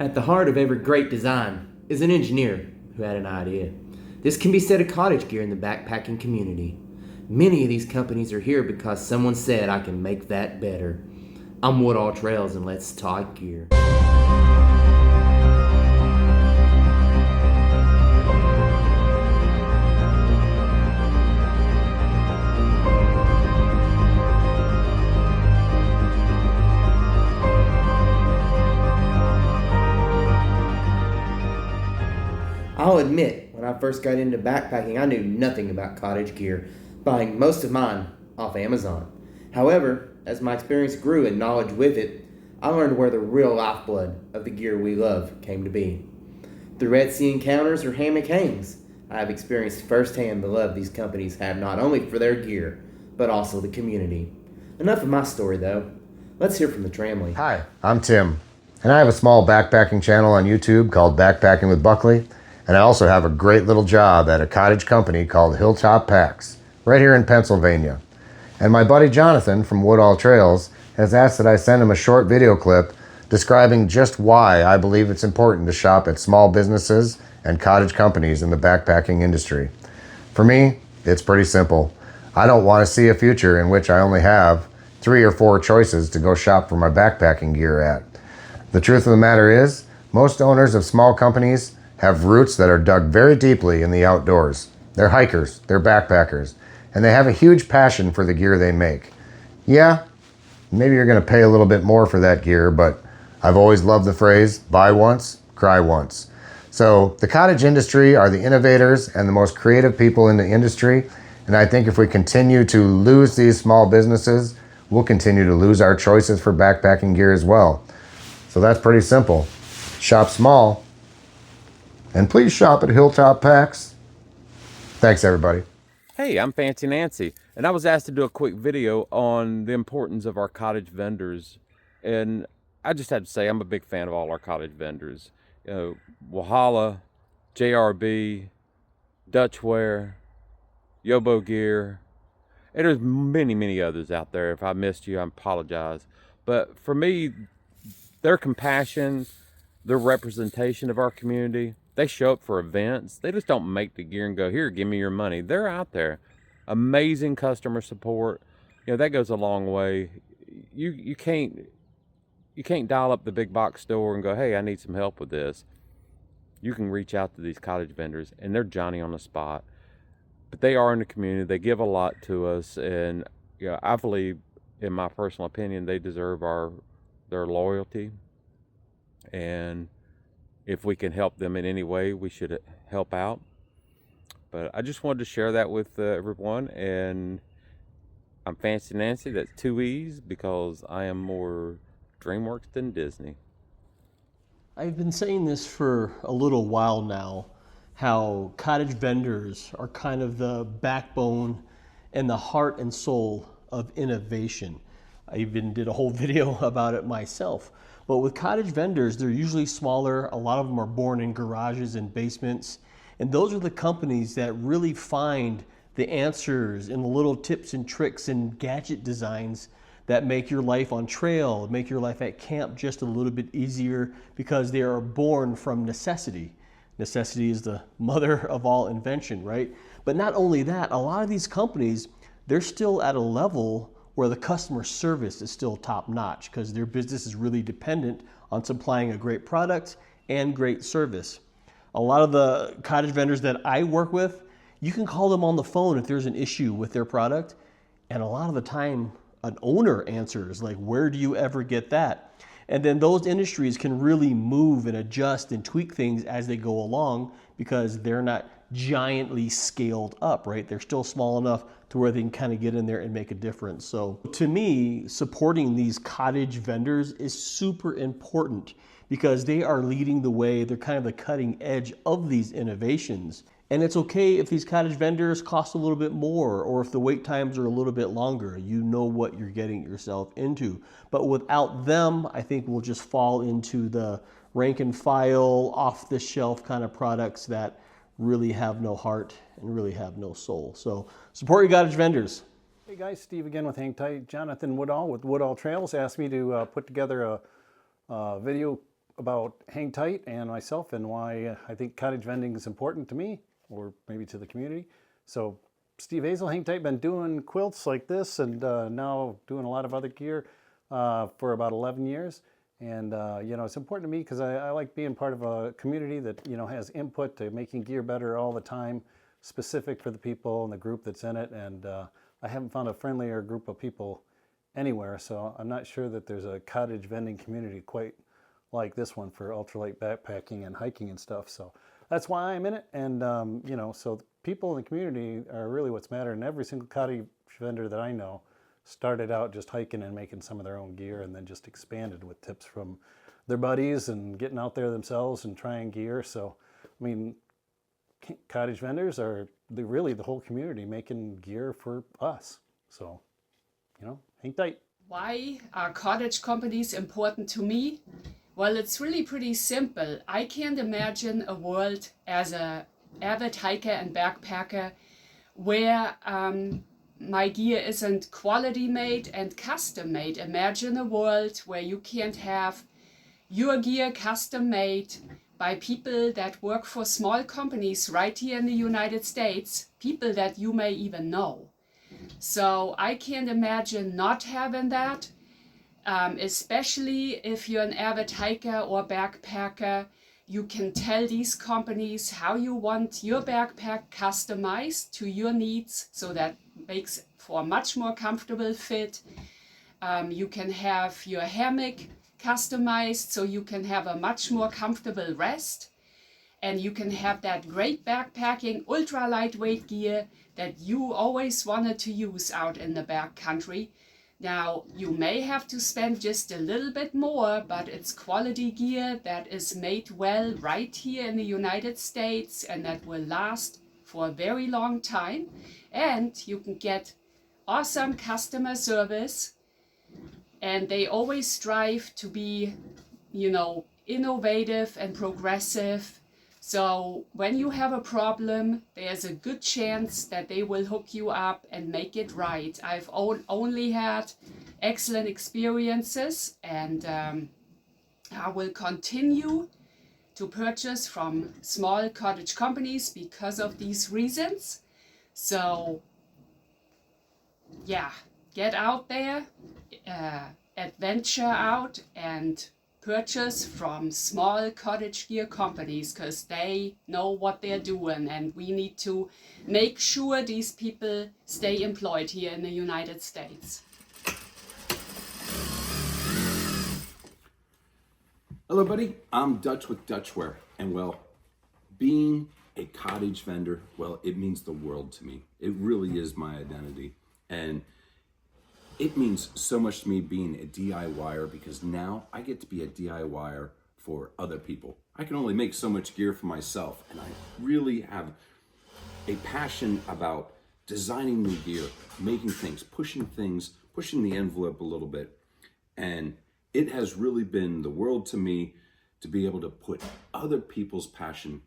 At the heart of every great design is an engineer who had an idea. This can be said of cottage gear in the backpacking community. Many of these companies are here because someone said I can make that better. I'm Woodall Trails and let's talk gear. I'll admit, when I first got into backpacking, I knew nothing about cottage gear, buying most of mine off Amazon. However, as my experience grew and knowledge with it, I learned where the real lifeblood of the gear we love came to be. Through Etsy encounters or hammock hangs, I have experienced firsthand the love these companies have not only for their gear, but also the community. Enough of my story though. Let's hear from the Tramley. Hi, I'm Tim, and I have a small backpacking channel on YouTube called Backpacking with Buckley. And I also have a great little job at a cottage company called Hilltop Packs, right here in Pennsylvania. And my buddy Jonathan from Woodall Trails has asked that I send him a short video clip describing just why I believe it's important to shop at small businesses and cottage companies in the backpacking industry. For me, it's pretty simple. I don't want to see a future in which I only have 3 or 4 choices to go shop for my backpacking gear at. The truth of the matter is, most owners of small companies have roots that are dug very deeply in the outdoors. They're hikers, they're backpackers, and they have a huge passion for the gear they make. Yeah, maybe you're going to pay a little bit more for that gear, but I've always loved the phrase, buy once, cry once. So the cottage industry are the innovators and the most creative people in the industry, and I think if we continue to lose these small businesses, we'll continue to lose our choices for backpacking gear as well. So that's pretty simple. Shop small, and please shop at Hilltop Packs. Thanks, everybody. Hey, I'm Fancy Nancy, and I was asked to do a quick video on the importance of our cottage vendors. And I just had to say, I'm a big fan of all our cottage vendors. Walhalla, JRB, Dutchware, Yobo Gear, and there's many, many others out there. If I missed you, I apologize. But for me, their compassion, their representation of our community, they show up for events. They just don't make the gear and go, here, give me your money. They're out there. Amazing customer support. That goes a long way. You can't dial up the big box store and go, hey, I need some help with this. You can reach out to these cottage vendors, and they're Johnny on the spot. But they are in the community. They give a lot to us, and I believe, in my personal opinion, they deserve their loyalty. And if we can help them in any way, we should help out. But I just wanted to share that with everyone. And I'm Fancy Nancy, that's 2 E's, because I am more DreamWorks than Disney. I've been saying this for a little while now, how cottage vendors are kind of the backbone and the heart and soul of innovation. I even did a whole video about it myself. But with cottage vendors, they're usually smaller. A lot of them are born in garages and basements. And those are the companies that really find the answers in the little tips and tricks and gadget designs that make your life on trail, make your life at camp just a little bit easier, because they are born from necessity. Necessity is the mother of all invention, right? But not only that, a lot of these companies, they're still at a level where the customer service is still top notch, because their business is really dependent on supplying a great product and great service. A lot of the cottage vendors that I work with, you can call them on the phone if there's an issue with their product, and a lot of the time an owner answers, like, where do you ever get that? And then those industries can really move and adjust and tweak things as they go along, because they're not giantly scaled up, right? They're still small enough to where they can kind of get in there and make a difference. So to me, supporting these cottage vendors is super important, because they are leading the way. They're kind of the cutting edge of these innovations. And it's okay if these cottage vendors cost a little bit more, or if the wait times are a little bit longer. You know what you're getting yourself into. But without them, I think we'll just fall into the rank and file, off the shelf kind of products that really have no heart and really have no soul. So support your cottage vendors. Hey guys, Steve again with Hang Tight. Jonathan Woodall with Woodall Trails asked me to put together a video about Hang Tight and myself and why I think cottage vending is important to me, or maybe to the community. So Steve Hazel, Hang Tight, been doing quilts like this and now doing a lot of other gear for about 11 years. And you know, it's important to me because I like being part of a community that, you know, has input to making gear better all the time, specific for the people and the group that's in it. And I haven't found a friendlier group of people anywhere, so I'm not sure that there's a cottage vending community quite like this one for ultralight backpacking and hiking and stuff. So that's why I'm in it. And you know, so people in the community are really what's matter. And every single cottage vendor that I know started out just hiking and making some of their own gear, and then just expanded with tips from their buddies and getting out there themselves and trying gear. So I mean, cottage vendors are really the whole community making gear for us. So, you know, hang tight. Why are cottage companies important to me? Well, it's really pretty simple. I can't imagine a world as an avid hiker and backpacker where my gear isn't quality made and custom made. Imagine a world where you can't have your gear custom made by people that work for small companies right here in the United States, people that you may even know. So I can't imagine not having that, especially if you're an avid hiker or backpacker. You can tell these companies how you want your backpack customized to your needs, so that makes for a much more comfortable fit. You can have your hammock customized so you can have a much more comfortable rest. And you can have that great backpacking, ultra lightweight gear that you always wanted to use out in the backcountry. Now, you may have to spend just a little bit more, but it's quality gear that is made well right here in the United States and that will last for a very long time. And you can get awesome customer service, and they always strive to be, you know, innovative and progressive. So when you have a problem, there's a good chance that they will hook you up and make it right. I've only had excellent experiences, and I will continue to purchase from small cottage companies because of these reasons. So yeah, get out there, adventure out, and purchase from small cottage gear companies, because they know what they're doing, and we need to make sure these people stay employed here in the United States. Hello, buddy. I'm Dutch with Dutchware, and well, being a cottage vendor, well, it means the world to me. It really is my identity, and it means so much to me being a DIYer, because now I get to be a DIYer for other people. I can only make so much gear for myself, and I really have a passion about designing new gear, making things, pushing the envelope a little bit. And it has really been the world to me to be able to put other people's passion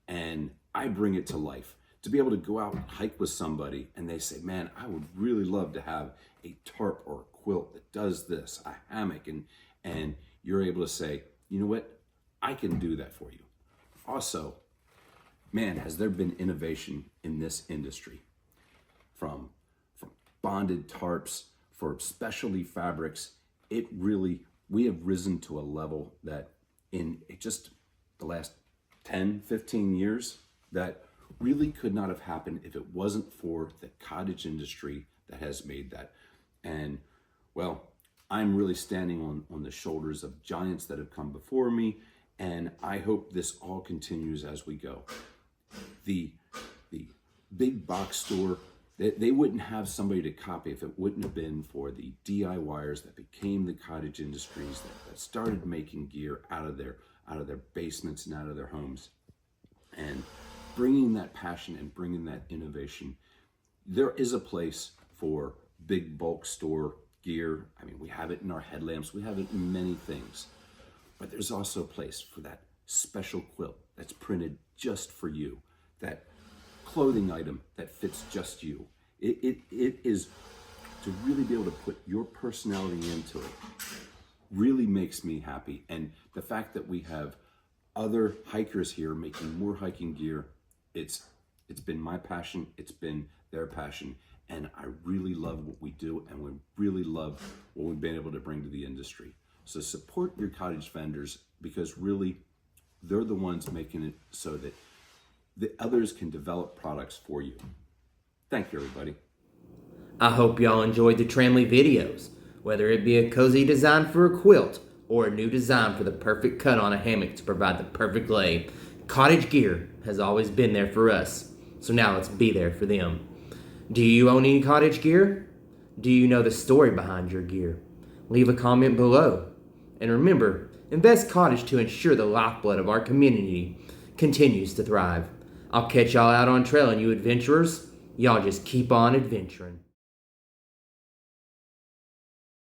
and I bring it to life. To be able to go out and hike with somebody and they say, man, I would really love to have a tarp or a quilt that does this, a hammock, and you're able to say, you know what, I can do that for you. Also, man, has there been innovation in this industry, from bonded tarps for specialty fabrics. We have risen to a level that in just the last 10, 15 years that really could not have happened if it wasn't for the cottage industry that has made that. And well, I'm really standing on the shoulders of giants that have come before me, and I hope this all continues as we go. The big box store, they wouldn't have somebody to copy if it wouldn't have been for the DIYers that became the cottage industries that started making gear out of their basements and out of their homes, and bringing that passion and bringing that innovation. There is a place for big bulk store gear. I mean, we have it in our headlamps, we have it in many things, but there's also a place for that special quilt that's printed just for you, that clothing item that fits just you. It is to really be able to put your personality into it. really makes me happy. And the fact that we have other hikers here making more hiking gear, it's been my passion, it's been their passion, and I really love what we do, and we really love what we've been able to bring to the industry. So support your cottage vendors, because really they're the ones making it so that the others can develop products for you. Thank you, everybody. I hope y'all enjoyed the Tramley videos, whether it be a cozy design for a quilt or a new design for the perfect cut on a hammock to provide the perfect lay. Cottage gear has always been there for us, so now let's be there for them. Do you own any cottage gear? Do you know the story behind your gear? Leave a comment below. And remember, invest Cottage to ensure the lifeblood of our community continues to thrive. I'll catch y'all out on trail, and you adventurers, y'all just keep on adventuring.